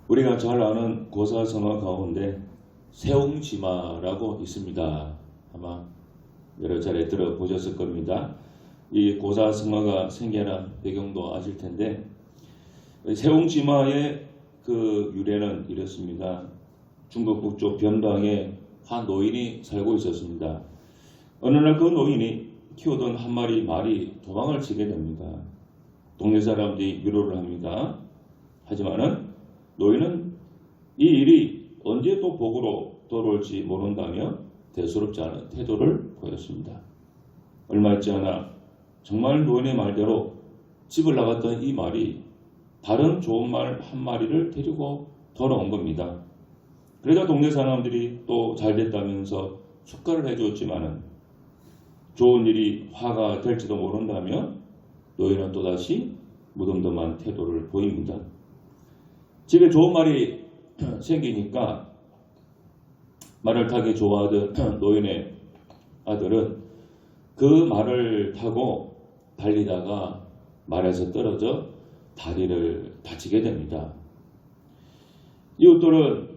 우리가 잘 아는 고사성어 가운데 세옹지마라고 있습니다. 아마 여러 차례 들어보셨을 겁니다. 이 고사성어가 생겨난 배경도 아실 텐데 세옹지마의 그 유래는 이렇습니다. 중국 북쪽 변방에 한 노인이 살고 있었습니다. 어느 날 그 노인이 키우던 한 마리 말이 도망을 치게 됩니다. 동네 사람들이 위로를 합니다. 하지만은 노인은 이 일이 언제 또 복으로 돌아올지 모른다며 대수롭지 않은 태도를 보였습니다. 얼마 있지 않아 정말 노인의 말대로 집을 나갔던 이 말이 다른 좋은 말 한 마리를 데리고 돌아온 겁니다. 그러자 동네 사람들이 또 잘됐다면서 축하를 해주었지만은 좋은 일이 화가 될지도 모른다며 노인은 또다시 무덤덤한 태도를 보입니다. 집에 좋은 말이 생기니까 말을 타기 좋아하던 노인의 아들은 그 말을 타고 달리다가 말에서 떨어져 다리를 다치게 됩니다. 이웃들은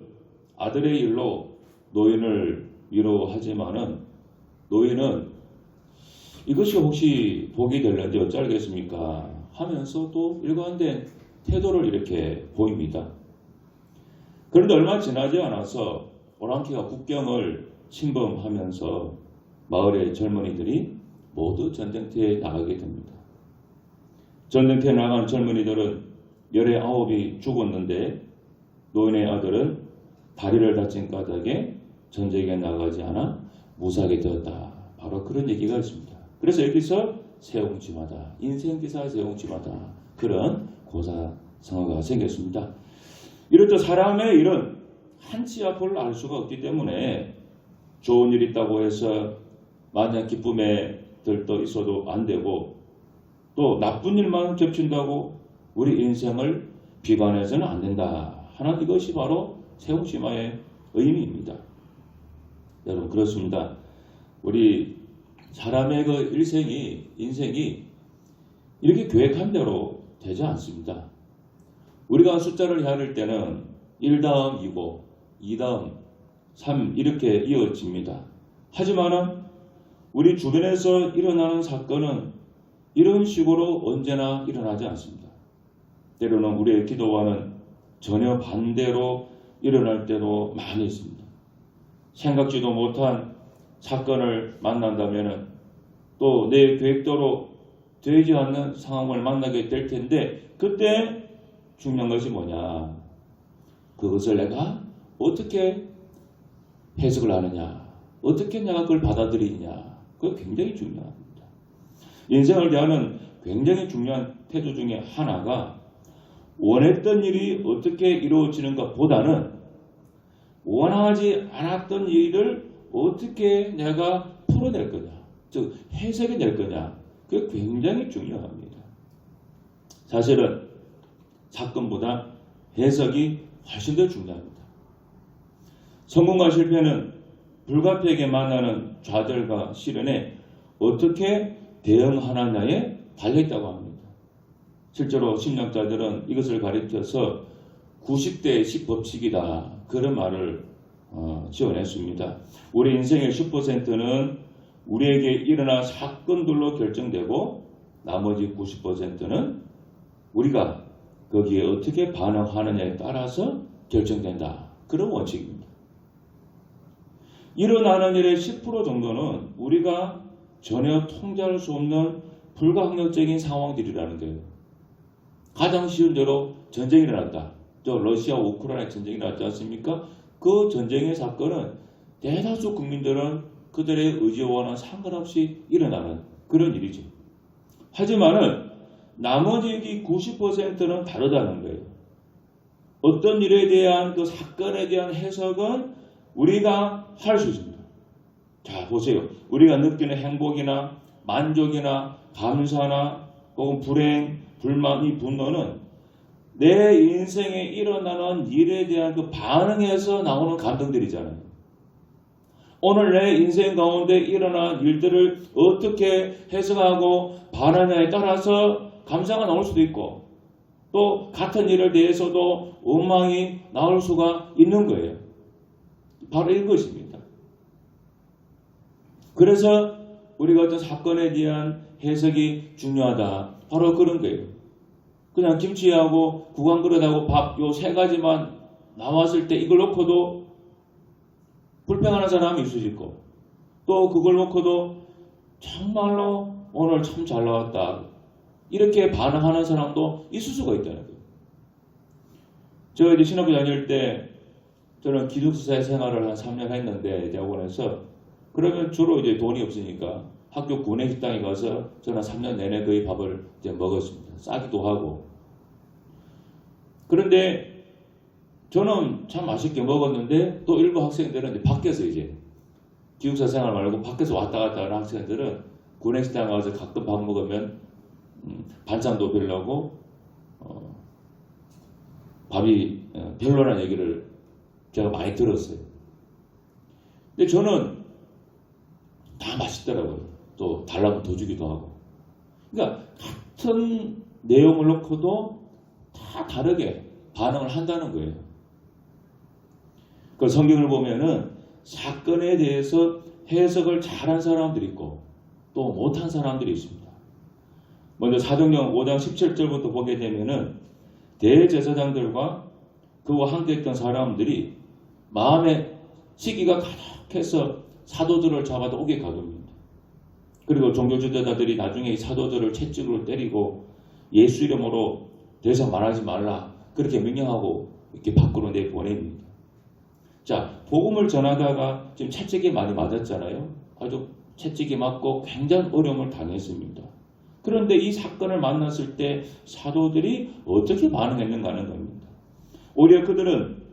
아들의 일로 노인을 위로하지만은 노인은 이것이 혹시 복이 될는지 어쩌겠습니까 하면서 또 일관된 태도를 이렇게 보입니다. 그런데 얼마 지나지 않아서 오랑캐가 국경을 침범하면서 마을의 젊은이들이 모두 전쟁터에 나가게 됩니다. 전쟁터에 나간 젊은이들은 19이 죽었는데 노인의 아들은 다리를 다친 까닭에 전쟁에 나가지 않아 무사하게 되었다. 바로 그런 얘기가 있습니다. 그래서 여기서 세옹지마다, 인생기사 세옹지마다 그런 고사성어가 생겼습니다. 이렇듯 사람의 일은 한치 앞을 알 수가 없기 때문에 좋은 일 있다고 해서 마냥 기쁨에 들떠 있어도 안 되고 또 나쁜 일만 겹친다고 우리 인생을 비관해서는 안 된다 하는 이것이 바로 세옹지마의 의미입니다. 여러분 그렇습니다. 우리 사람의 그 인생이 이렇게 계획한 대로 되지 않습니다. 우리가 숫자를 헤아릴 때는 1 다음 2고 2 다음 3 이렇게 이어집니다. 하지만 우리 주변에서 일어나는 사건은 이런 식으로 언제나 일어나지 않습니다. 때로는 우리의 기도와는 전혀 반대로 일어날 때도 많이 있습니다. 생각지도 못한 사건을 만난다면 또 내 계획대로 되지 않는 상황을 만나게 될 텐데 그때 중요한 것이 뭐냐? 그것을 내가 어떻게 해석을 하느냐? 어떻게 내가 그걸 받아들이느냐? 그거 굉장히 중요합니다. 인생을 대하는 굉장히 중요한 태도 중에 하나가 원했던 일이 어떻게 이루어지는가 보다는 원하지 않았던 일을 어떻게 내가 풀어낼 거냐, 즉 해석해낼 거냐, 그게 굉장히 중요합니다. 사실은 사건보다 해석이 훨씬 더 중요합니다. 성공과 실패는 불가피하게 만나는 좌절과 시련에 어떻게 대응하느냐에 달려있다고 합니다. 실제로 심리학자들은 이것을 가리켜서 90대 10 법칙이다 그런 말을 지어냈습니다. 우리 인생의 10%는 우리에게 일어난 사건들로 결정되고 나머지 90%는 우리가 거기에 어떻게 반응하느냐에 따라서 결정된다. 그런 원칙입니다. 일어나는 일의 10% 정도는 우리가 전혀 통제할 수 없는 불가항력적인 상황들이라는 거예요. 가장 쉬운 대로 전쟁이 일어났다. 러시아 우크라이나 전쟁이 일어났지 않습니까? 그 전쟁의 사건은 대다수 국민들은 그들의 의지와는 상관없이 일어나는 그런 일이죠. 하지만은 나머지 90%는 다르다는 거예요. 어떤 일에 대한 그 사건에 대한 해석은 우리가 할 수 있습니다. 자, 보세요. 우리가 느끼는 행복이나 만족이나 감사나 혹은 불행, 불만, 이 분노는 내 인생에 일어나는 일에 대한 그 반응에서 나오는 감정들이잖아요. 오늘 내 인생 가운데 일어난 일들을 어떻게 해석하고 반응하냐에 따라서 감사가 나올 수도 있고 또 같은 일에 대해서도 원망이 나올 수가 있는 거예요. 바로 이것입니다. 그래서 우리가 어떤 사건에 대한 해석이 중요하다. 바로 그런 거예요. 그냥 김치하고 국왕 그릇하고 밥 요 세 가지만 나왔을 때 이걸 놓고도 불평하는 사람이 있으실 거고, 또 그걸 놓고도 정말로 오늘 참 잘 나왔다 이렇게 반응하는 사람도 있을 수가 있다는 거예요. 저 이제 신학교 다닐 때 저는 기숙사 생활을 한 3년 했는데 대학원에서, 그러면 주로 이제 돈이 없으니까 학교 구내식당에 가서 저는 3년 내내 거의 밥을 이제 먹었습니다. 싸기도 하고. 그런데 저는 참 맛있게 먹었는데 또 일부 학생들은 이제 밖에서 이제 기숙사 생활 말고 밖에서 왔다 갔다 하는 학생들은 구내식당 가서 가끔 밥 먹으면 반찬도 별로고 밥이 별로라는 얘기를 제가 많이 들었어요. 근데 저는 다 맛있더라고요. 또 달라고 더 주기도 하고. 그러니까 같은 내용을 놓고도 다 다르게 반응을 한다는 거예요. 그 성경을 보면은 사건에 대해서 해석을 잘한 사람들이 있고 또 못한 사람들이 있습니다. 먼저 사도행전 5장 17절부터 보게 되면은 대제사장들과 그와 함께 했던 사람들이 마음에 시기가 가득해서 사도들을 잡아다 오게 가둡니다. 그리고 종교지도자들이 나중에 이 사도들을 채찍으로 때리고 예수 이름으로 더 이상 말하지 말라 그렇게 명령하고 이렇게 밖으로 내보냅니다. 자, 복음을 전하다가 지금 채찍이 많이 맞았잖아요. 아주 채찍이 맞고 굉장한 어려움을 당했습니다. 그런데 이 사건을 만났을 때 사도들이 어떻게 반응했는가 하는 겁니다. 오히려 그들은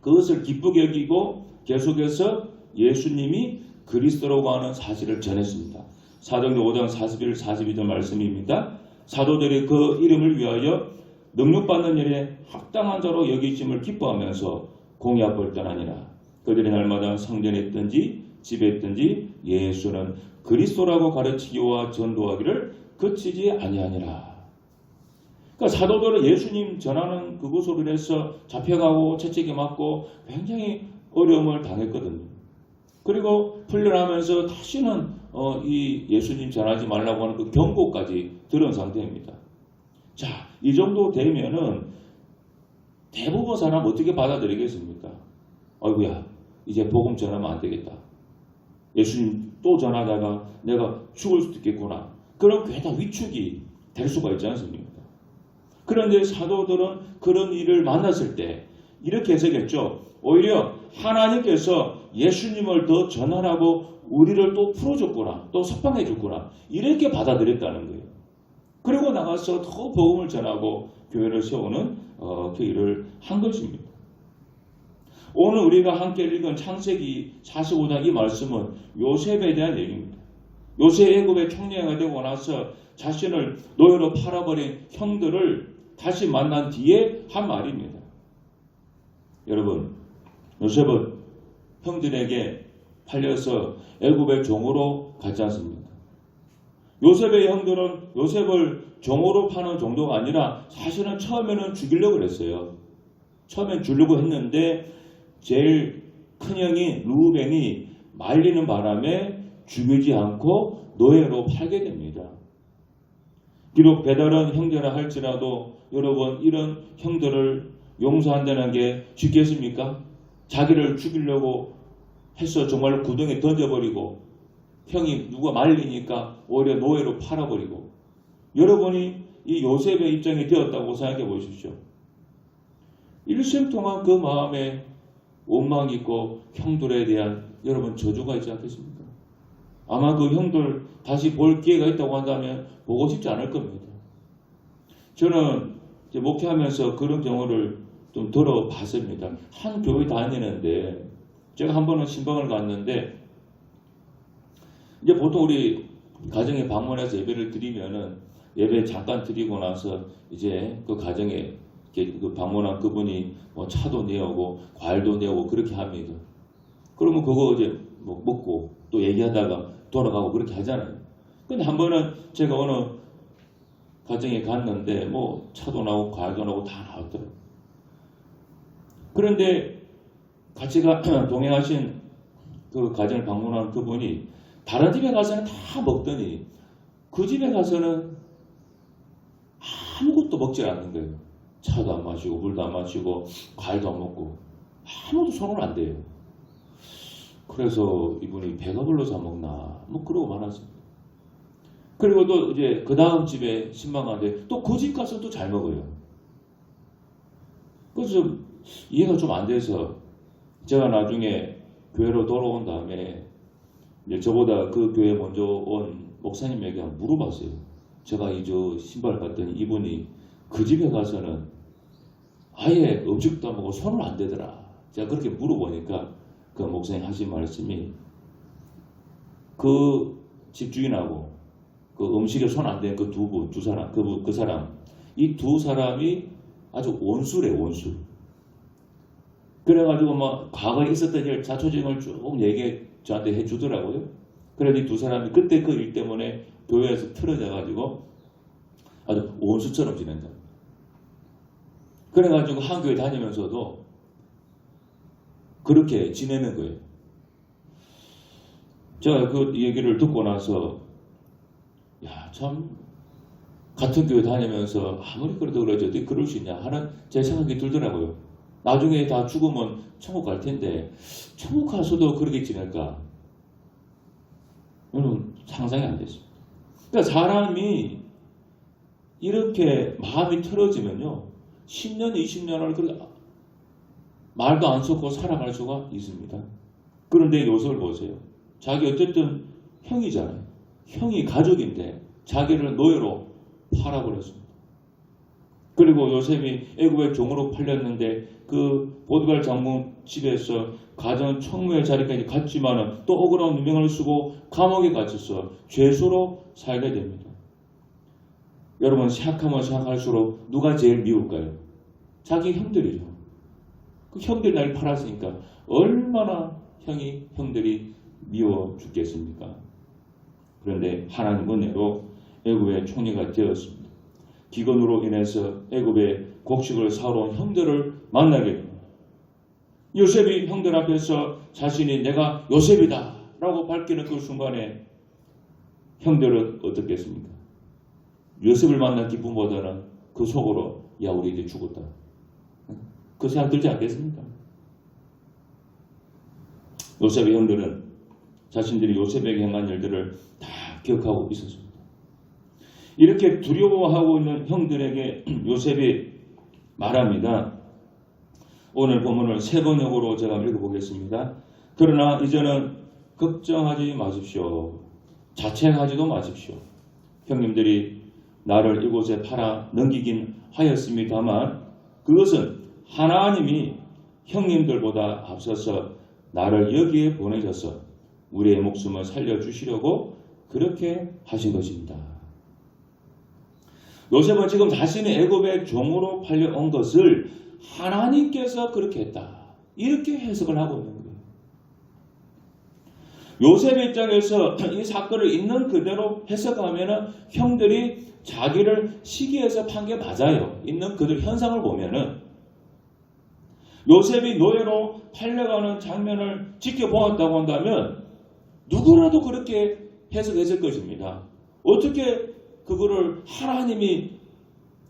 그것을 기쁘게 여기고 계속해서 예수님이 그리스도라고 하는 사실을 전했습니다. 사도행전 5장 41, 42절 말씀입니다. 사도들이 그 이름을 위하여 능력받는 일에 합당한 자로 여기심을 기뻐하면서 공의앞을 떠나니라. 그들이 날마다 성전에 있든지 집에 있든지 예수는 그리스도라고 가르치기와 전도하기를 그치지 아니하니라. 그러니까 사도들은 예수님 전하는 그곳으로 인해서 잡혀가고 채찍이 맞고 굉장히 어려움을 당했거든요. 그리고 풀려나면서 다시는 이 예수님 전하지 말라고 하는 그 경고까지 들은 상태입니다. 자, 이 정도 되면은 대부분 사람 어떻게 받아들이겠습니까? 아이고야, 이제 복음 전하면 안 되겠다. 예수님 또 전하다가 내가 죽을 수도 있겠구나. 그런 괜한 위축이 될 수가 있지 않습니까? 그런데 사도들은 그런 일을 만났을 때 이렇게 해석했죠. 오히려 하나님께서 예수님을 더 전하라고 우리를 또 풀어줬구나, 또 석방해줬구나, 이렇게 받아들였다는 거예요. 그리고 나가서 더 복음을 전하고 교회를 세우는 그 일을 한 것입니다. 오늘 우리가 함께 읽은 창세기 45장 이 말씀은 요셉에 대한 얘기입니다. 요셉 애굽의 총리가 되고 나서 자신을 노예로 팔아버린 형들을 다시 만난 뒤에 한 말입니다. 여러분, 요셉은 형들에게 팔려서 애굽의 종으로 갔지 않습니까? 요셉의 형들은 요셉을 종으로 파는 정도가 아니라 사실은 처음에는 죽이려고 그랬어요. 처음엔 주려고 했는데 제일 큰 형이 르우벤이 말리는 바람에 죽이지 않고 노예로 팔게 됩니다. 비록 배달은 형제라 할지라도 여러분, 이런 형들을 용서한다는 게 쉽겠습니까? 자기를 죽이려고 해서 정말 구덩이에 던져버리고 형이 누가 말리니까 오히려 노예로 팔아버리고, 여러분이 이 요셉의 입장이 되었다고 생각해 보십시오. 일생 동안 그 마음에 원망이 있고 형들에 대한 여러분 저주가 있지 않겠습니까? 아마 그 형들 다시 볼 기회가 있다고 한다면 보고 싶지 않을 겁니다. 저는 이제 목회하면서 그런 경우를 좀 들어봤습니다. 한 교회 다니는데 제가 한 번은 신방을 갔는데 이제 보통 우리 가정에 방문해서 예배를 드리면은 예배 잠깐 드리고 나서 이제 그 가정에 그 방문한 그분이 뭐 차도 내오고 과일도 내오고 그렇게 합니다. 그러면 그거 이제 뭐 먹고 또 얘기하다가 돌아가고 그렇게 하잖아요. 근데 한 번은 제가 어느 가정에 갔는데 뭐 차도 나오고 과일도 나오고 다 나왔더라고요. 그런데 같이 동행하신 그 가정을 방문한 그분이 다른 집에 가서는 다 먹더니 그 집에 가서는 아무것도 먹지 않는 거예요. 차도 안 마시고 물도 안 마시고 과일도 안 먹고 아무도 손을 안 대요. 그래서 이분이 배가 불러서 안 먹나 뭐 그러고 말았습니다. 그리고 또 이제 그 다음 집에 신방하는데 또 그 집 가서 또 잘 먹어요. 그래서 좀 이해가 좀 안 돼서 제가 나중에 교회로 돌아온 다음에 이제 저보다 그 교회 먼저 온 목사님에게 물어봤어요. 제가 저 신발을 봤더니 이분이 그 집에 가서는 아예 음식도 안 먹고 손을 안 대더라. 제가 그렇게 물어보니까 그 목사님 하신 말씀이 그 집주인하고 그 음식에 손 안 댄 그 두 사람, 그 사람, 이 두 사람이 아주 원수래, 원수. 그래가지고 막 과거에 있었던 일, 자초지종을 쭉 저한테 해주더라고요. 그래서 이 두 사람이 그때 그 일 때문에 교회에서 틀어져가지고 아주 원수처럼 지낸다. 그래가지고 한 교회 다니면서도 그렇게 지내는 거예요. 제가 그 얘기를 듣고 나서 참 같은 교회 다니면서 아무리 그래도 그러지 어떻게 그럴 수 있냐 하는 제 생각이 들더라고요. 나중에 다 죽으면 천국 갈 텐데 천국 가서도 그렇게 지낼까? 여러분 상상이 안 됐습니다. 그러니까 사람이 이렇게 마음이 틀어지면요 10년, 20년을 그렇게 말도 안 섞고 살아갈 수가 있습니다. 그런데 요셉을 보세요. 자기 어쨌든 형이잖아요. 형이 가족인데 자기를 노예로 팔아버렸습니다. 그리고 요셉이 애굽의 종으로 팔렸는데 그 보디발 장군 집에서 가정 총무의 자리까지 갔지만은 또 억울한 누명을 쓰고 감옥에 갇혀서 죄수로 살게 됩니다. 여러분 생각하면 생각할수록 누가 제일 미울까요? 자기 형들이죠. 그 형들이 날 팔았으니까 얼마나 형들이 미워 죽겠습니까? 그런데 하나님 은혜로 애굽의 총리가 되었습니다. 기근으로 인해서 애굽의 곡식을 사러 온 형들을 만나게 됩니다. 요셉이 형들 앞에서 자신이 내가 요셉이다 라고 밝히는 그 순간에 형들은 어떻겠습니까? 요셉을 만난 기쁨보다는 그 속으로 야 우리 이제 죽었다. 그 생각 들지 않겠습니까? 요셉의 형들은 자신들이 요셉에게 행한 일들을 다 기억하고 있었습니다. 이렇게 두려워하고 있는 형들에게 요셉이 말합니다. 오늘 본문을 세 번역으로 제가 읽어보겠습니다. 그러나 이제는 걱정하지 마십시오. 자책하지도 마십시오. 형님들이 나를 이곳에 팔아 넘기긴 하였습니다만 그것은 하나님이 형님들보다 앞서서 나를 여기에 보내셔서 우리의 목숨을 살려주시려고 그렇게 하신 것입니다. 요셉은 지금 자신이 애굽의 종으로 팔려온 것을 하나님께서 그렇게 했다. 이렇게 해석을 하고 있는 거예요. 요셉의 입장에서 이 사건을 있는 그대로 해석하면 형들이 자기를 시기해서 판 게 맞아요. 있는 그대로 현상을 보면은 요셉이 노예로 팔려가는 장면을 지켜보았다고 한다면 누구라도 그렇게 해석했을 것입니다. 어떻게 그거를 하나님이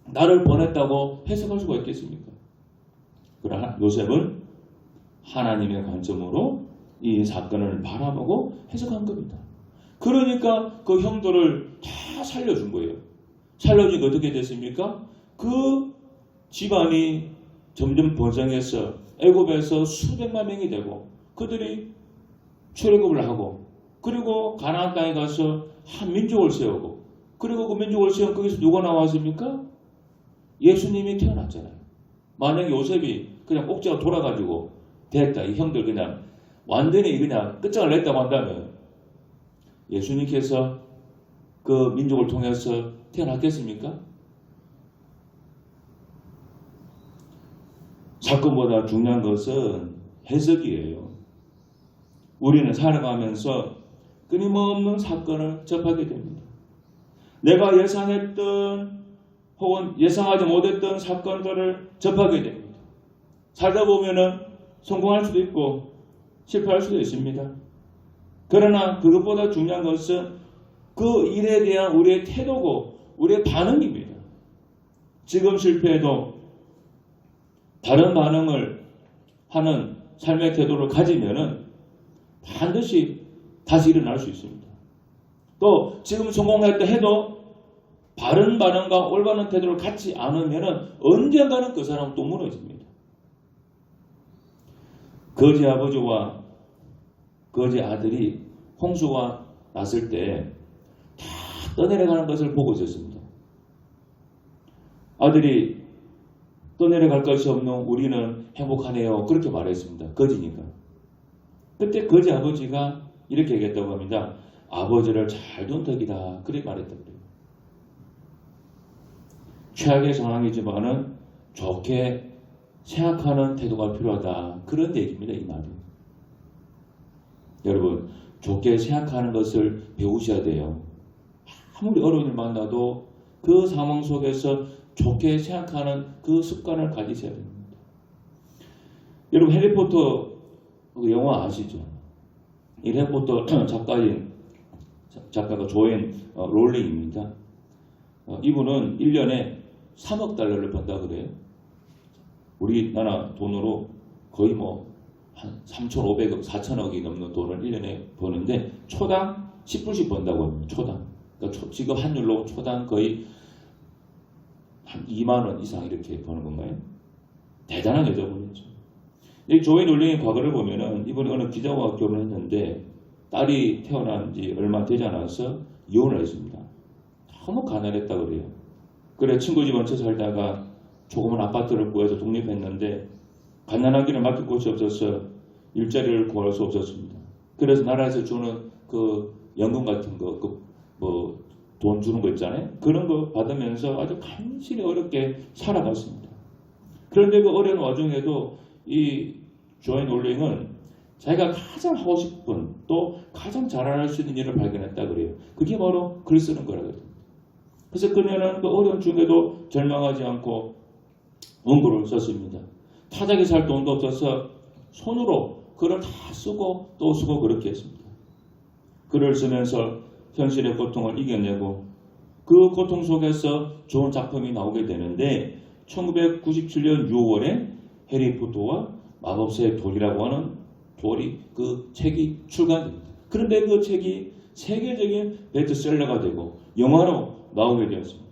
나를 보냈다고 해석할 수가 있겠습니까? 그러나 요셉은 하나님의 관점으로 이 사건을 바라보고 해석한 겁니다. 그러니까 그 형들을 다 살려준 거예요. 살려주니까 어떻게 됐습니까? 그 집안이 점점 번성해서 애굽에서 수백만 명이 되고 그들이 출애굽을 하고 그리고 가나안 땅에 가서 한 민족을 세우고 그리고 그 민족을 세운 거기서 누가 나왔습니까? 예수님이 태어났잖아요. 만약에 요셉이 그냥 꼭지가 돌아가지고 됐다. 이 형들 그냥 완전히 그냥 끝장을 냈다고 한다면 예수님께서 그 민족을 통해서 태어났겠습니까? 사건보다 중요한 것은 해석이에요. 우리는 살아가면서 끊임없는 사건을 접하게 됩니다. 내가 예상했던 혹은 예상하지 못했던 사건들을 접하게 됩니다. 살다 보면은 성공할 수도 있고 실패할 수도 있습니다. 그러나 그것보다 중요한 것은 그 일에 대한 우리의 태도고 우리의 반응입니다. 지금 실패해도 다른 반응을 하는 삶의 태도를 가지면은 반드시 다시 일어날 수 있습니다. 또 지금 성공했다 해도 바른 반응과 올바른 태도를 갖지 않으면은 언젠가는 그 사람은 또 무너집니다. 거지 아버지와 거지 아들이 홍수가 났을 때 다 떠내려가는 것을 보고 있었습니다. 아들이 떠내려갈 것이 없는 우리는 행복하네요. 그렇게 말했습니다. 거지니까. 그때 거지 아버지가 이렇게 얘기했다고 합니다. 아버지를 잘 둔 덕이다. 그렇게 말했다고 그래요. 최악의 상황이지만은 좋게 생각하는 태도가 필요하다. 그런 얘기입니다. 이 말은. 여러분, 좋게 생각하는 것을 배우셔야 돼요. 아무리 어려운 일 만나도 그 상황 속에서 좋게 생각하는 그 습관을 가지셔야 됩니다. 여러분, 해리포터 영화 아시죠? 이 해리포터 작가가 조앤 롤링입니다. 이분은 1년에 3억 달러를 번다 그래요. 우리나라 돈으로 거의 한 3,500억, 4,000억이 넘는 돈을 1년에 버는데 초당 10불씩 번다고 합니다. 초당. 그러니까 지금 환율로 초당 거의 한 2만 원 이상 이렇게 버는 건가요? 대단한 여자분이죠. 이 조앤 롤링의 과거를 보면은 이분이 어느 기자와 결혼했는데 딸이 태어난 지 얼마 되지 않아서 이혼을 했습니다. 너무 가난했다 그래요. 그래 친구 집 얹혀 살다가 조그만 아파트를 구해서 독립했는데 가난하기는 맡길 곳이 없어서 일자리를 구할 수 없었습니다. 그래서 나라에서 주는 그 연금 같은 거, 돈 주는 거 있잖아요. 그런 거 받으면서 아주 간신히 어렵게 살아갔습니다. 그런데 그 어려운 와중에도 이 조앤 롤링은 자기가 가장 하고 싶은 또 가장 잘할 수 있는 일을 발견했다 그래요. 그게 바로 글 쓰는 거라거든요. 그래서 그녀는 그 어려운 중에도 절망하지 않고 원고를 썼습니다. 타작에 살 돈도 없어서 손으로 글을 다 쓰고 또 쓰고 그렇게 했습니다. 글을 쓰면서 현실의 고통을 이겨내고 그 고통 속에서 좋은 작품이 나오게 되는데 1997년 6월에 해리포터와 마법사의 돌이라고 하는 그 책이 출간됩니다. 그런데 그 책이 세계적인 베스트셀러가 되고 영화로 나오게 되었습니다.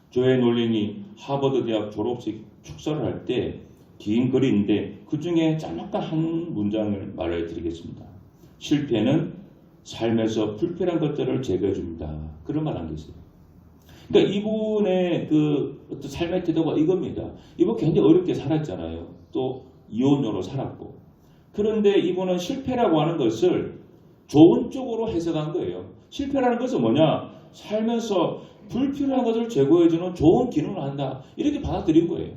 조앤 롤링이 하버드 대학 졸업식 축사를 할 때 긴 글인데 그 중에 짤막한 한 문장을 말해드리겠습니다. 실패는 삶에서 불필요한 것들을 제거해 줍니다. 그런 말 한 게 있어요. 그러니까 이분의 그 어떤 삶의 태도가 이겁니다. 이분 굉장히 어렵게 살았잖아요. 또 이혼녀로 살았고. 그런데 이분은 실패라고 하는 것을 좋은 쪽으로 해석한 거예요. 실패라는 것은 뭐냐? 살면서 불필요한 것을 제거해주는 좋은 기능을 한다. 이렇게 받아들인 거예요.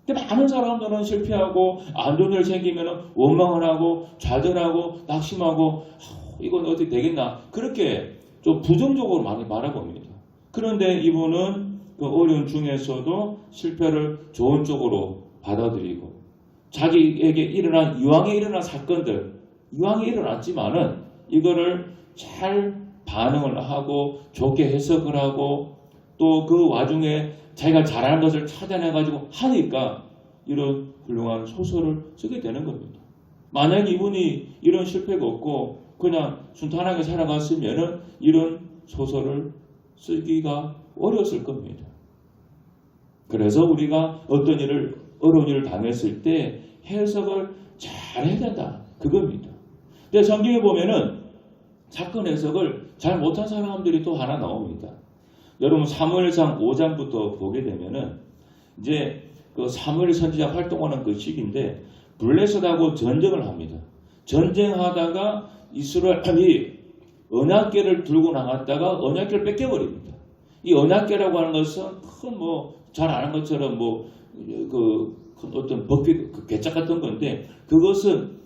근데 많은 사람들은 실패하고 안 좋은 일 생기면 원망을 하고 좌절하고 낙심하고 이건 어떻게 되겠나 그렇게 좀 부정적으로 많이 말해봅니다. 그런데 이분은 그 어려운 중에서도 실패를 좋은 쪽으로 받아들이고 자기에게 이왕에 일어난 사건들 이왕에 일어났지만은 이거를 잘 반응을 하고 좋게 해석을 하고 또 그 와중에 자기가 잘하는 것을 찾아내가지고 하니까 이런 훌륭한 소설을 쓰게 되는 겁니다. 만약 이분이 이런 실패가 없고 그냥 순탄하게 살아갔으면은 이런 소설을 쓰기가 어려웠을 겁니다. 그래서 우리가 어려운 일을 당했을 때 해석을 잘 해야 된다. 그겁니다. 근데 성경에 보면은 사건 해석을 잘 못한 사람들이 또 하나 나옵니다. 여러분 사무엘상 5장부터 보게 되면은 이제 그 사무엘 선지자 활동하는 그 시기인데 블레셋하고 전쟁을 합니다. 전쟁하다가 이스라엘이 언약궤를 들고 나갔다가 언약궤를 뺏겨버립니다. 이 언약궤라고 하는 것은 큰 잘 아는 것처럼 큰 어떤 법궤 괴짝 같은 건데 그것은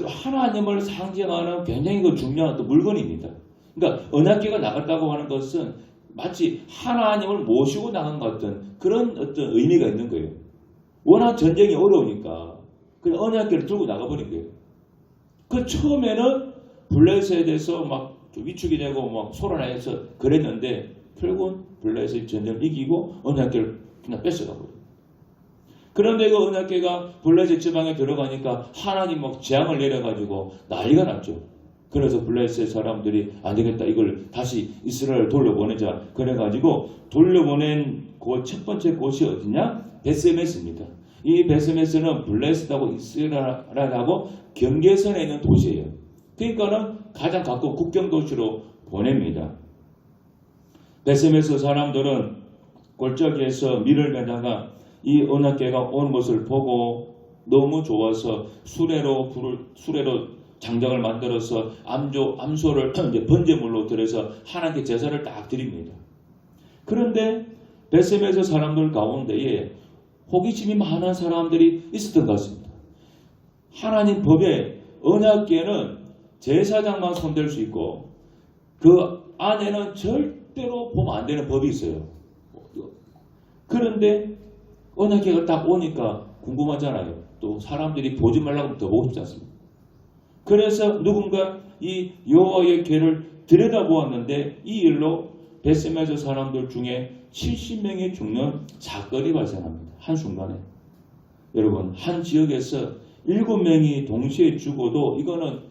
하나님을 상징하는 굉장히 중요한 물건입니다. 그러니까 언약궤가 나갔다고 하는 것은 마치 하나님을 모시고 나간 것 같은 그런 어떤 의미가 있는 거예요. 워낙 전쟁이 어려우니까 그냥 언약궤를 들고 나가버린 거예요. 그 처음에는 블레셋에 대해서 막 위축이 되고 막 소란해서 그랬는데 결국은 블레셋 전쟁을 이기고 언약궤를 그냥 뺏어가버려요. 그런데 그 언약궤가 블레셋 지방에 들어가니까 하나님 막 재앙을 내려가지고 난리가 났죠. 그래서 블레셋 사람들이 안 되겠다, 이걸 다시 이스라엘 돌려보내자. 그래가지고 돌려보낸 그 첫 번째 곳이 어디냐? 베스메스입니다. 이 베스메스는 블레셋하고 이스라엘하고 경계선에 있는 도시예요. 그러니까는 가장 가까운 국경 도시로 보냅니다. 베스메스 사람들은 골짜기에서 밀을 매다가 이 언약궤가 오는 것을 보고 너무 좋아서 수레로 장작을 만들어서 암소를 이제 번제물로 들여서 하나님께 제사를 딱 드립니다. 그런데 베스메스 사람들 가운데에 호기심이 많은 사람들이 있었던 것 같습니다. 하나님 법에 언약궤는 제사장만 손댈 수 있고 그 안에는 절대로 보면 안 되는 법이 있어요. 그런데 언약궤가 딱 오니까 궁금하잖아요. 또 사람들이 보지 말라고 하면 더 보고 싶지 않습니까? 그래서 누군가 이 여호와의 궤를 들여다보았는데 이 일로 베스메스 사람들 중에 70명이 죽는 사건이 발생합니다. 한순간에. 여러분, 한 지역에서 7명이 동시에 죽어도 이거는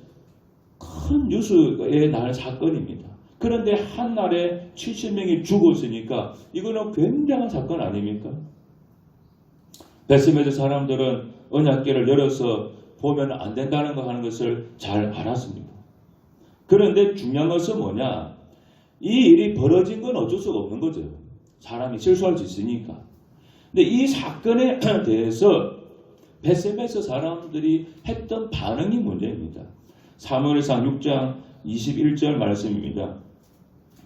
큰 뉴스에 날 사건입니다. 그런데 한 날에 70명이 죽었으니까 이거는 굉장한 사건 아닙니까? 베스메스 사람들은 언약궤를 열어서 보면 안 된다는 거 하는 것을 잘 알았습니다. 그런데 중요한 것은 뭐냐? 이 일이 벌어진 건 어쩔 수가 없는 거죠. 사람이 실수할 수 있으니까. 근데 이 사건에 대해서 베스메스 사람들이 했던 반응이 문제입니다. 사무엘상 6장 21절 말씀입니다.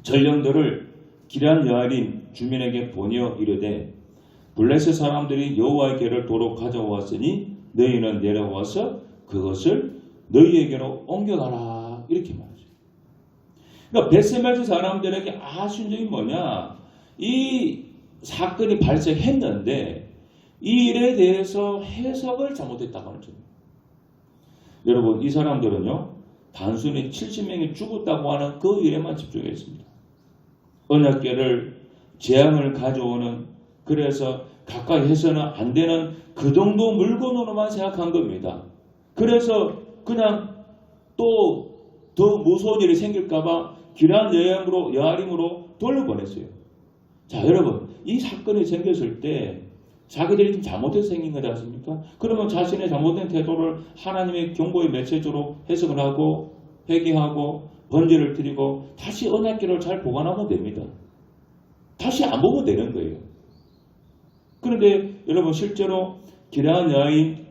전령들을 기럇 여아림 주민에게 보내어 이르되 블레셋 사람들이 여호와의 궤를 도로 가져왔으니 너희는 내려와서 그것을 너희에게로 옮겨가라. 이렇게 말하죠. 그러니까 베스메스 사람들에게 아쉬운 점이 뭐냐? 이 사건이 발생했는데 이 일에 대해서 해석을 잘못했다고 하는 점입니다. 여러분, 이 사람들은요, 단순히 70명이 죽었다고 하는 그 일에만 집중했습니다. 언약궤를 재앙을 가져오는, 그래서 가까이 해서는 안 되는 그 정도 물건으로만 생각한 겁니다. 그래서 그냥 또 더 무서운 일이 생길까봐 기럇 여아림으로 돌려보냈어요. 자, 여러분, 이 사건이 생겼을 때 자기들이 좀 잘못해서 생긴 거지 않습니까? 그러면 자신의 잘못된 태도를 하나님의 경고의 메시지로 해석을 하고 회개하고 번제를 드리고 다시 언약궤를 잘 보관하면 됩니다. 다시 안 보면 되는 거예요. 그런데 여러분, 실제로 기럇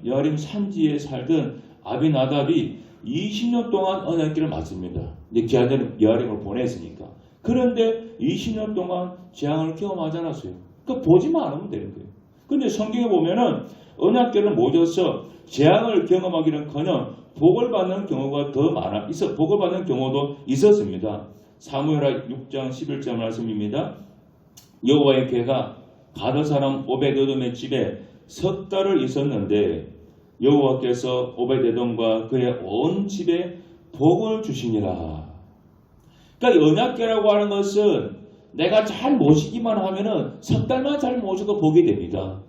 여아림 산지에 살던 아비나답이 20년 동안 언약궤를 맞습니다. 이제 기럇 여아림을 보냈으니까. 그런데 20년 동안 재앙을 경험하지 않았어요. 그러니까 보지만 않으면 되는 거예요. 근데 성경에 보면은 언약궤를 못 져서 재앙을 경험하기는커녕 복을 받는 경우가 더 복을 받는 경우도 있었습니다. 사무엘하 6장 11절 말씀입니다. 여호와의 궤가 가드 사람 오벳에돔의 집에 석 달을 있었는데 여호와께서 오벳에돔과 그의 온 집에 복을 주시니라. 그러니까 언약궤라고 하는 것은 내가 잘 모시기만 하면은 석 달만 잘 모셔도 복이 됩니다.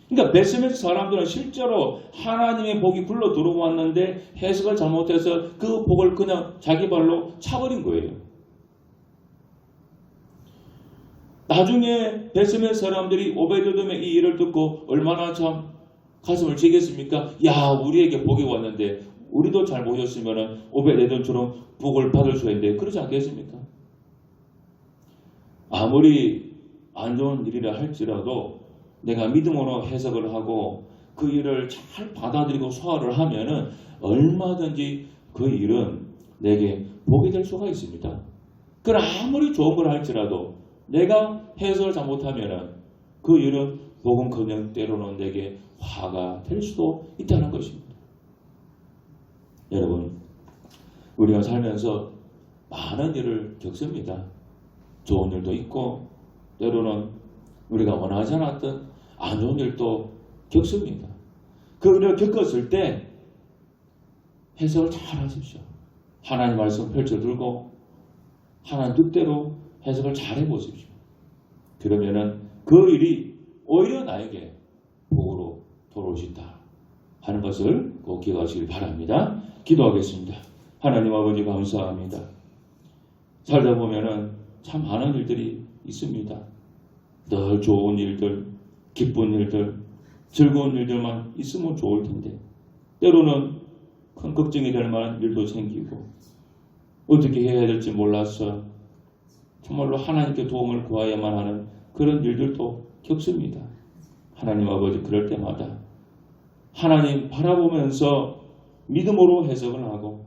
그러니까 베스메스 사람들은 실제로 하나님의 복이 굴러 들어왔는데 해석을 잘못해서 그 복을 그냥 자기 발로 차버린 거예요. 나중에 베스메스 사람들이 오벳에돔의 이 일을 듣고 얼마나 참 가슴을 지겠습니까? 야, 우리에게 복이 왔는데 우리도 잘 모셨으면 오벳에돔처럼 복을 받을 수 있는데 그러지 않겠습니까? 아무리 안 좋은 일이라 할지라도 내가 믿음으로 해석을 하고 그 일을 잘 받아들이고 소화를 하면은 얼마든지 그 일은 내게 복이 될 수가 있습니다. 그럼 아무리 좋은 걸 할지라도 내가 해석을 잘못하면은 그 일은 복음커녕 때로는 내게 화가 될 수도 있다는 것입니다. 여러분, 우리가 살면서 많은 일을 겪습니다. 좋은 일도 있고 때로는 우리가 원하지 않았던 안 좋은 일도 겪습니다. 그 일을 겪었을 때 해석을 잘 하십시오. 하나님 말씀 펼쳐들고 하나님 뜻대로 해석을 잘 해보십시오. 그러면은 그 일이 오히려 나에게 복으로 돌아올 수 있다 하는 것을 꼭 기억하시길 바랍니다. 기도하겠습니다. 하나님 아버지 감사합니다. 살다 보면은 참 많은 일들이 있습니다. 늘 좋은 일들, 기쁜 일들, 즐거운 일들만 있으면 좋을 텐데 때로는 큰 걱정이 될 만한 일도 생기고 어떻게 해야 될지 몰라서 정말로 하나님께 도움을 구해야만 하는 그런 일들도 겪습니다. 하나님 아버지 그럴 때마다 하나님 바라보면서 믿음으로 해석을 하고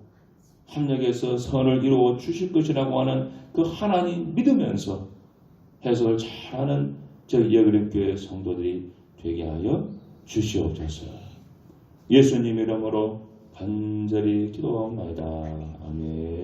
합력해서 선을 이루어 주실 것이라고 하는 그 하나님 믿으면서 해석을 잘하는 저희 예그림교회 성도들이 되게 하여 주시옵소서. 예수님 이름으로 간절히 기도하옵나이다. 아멘.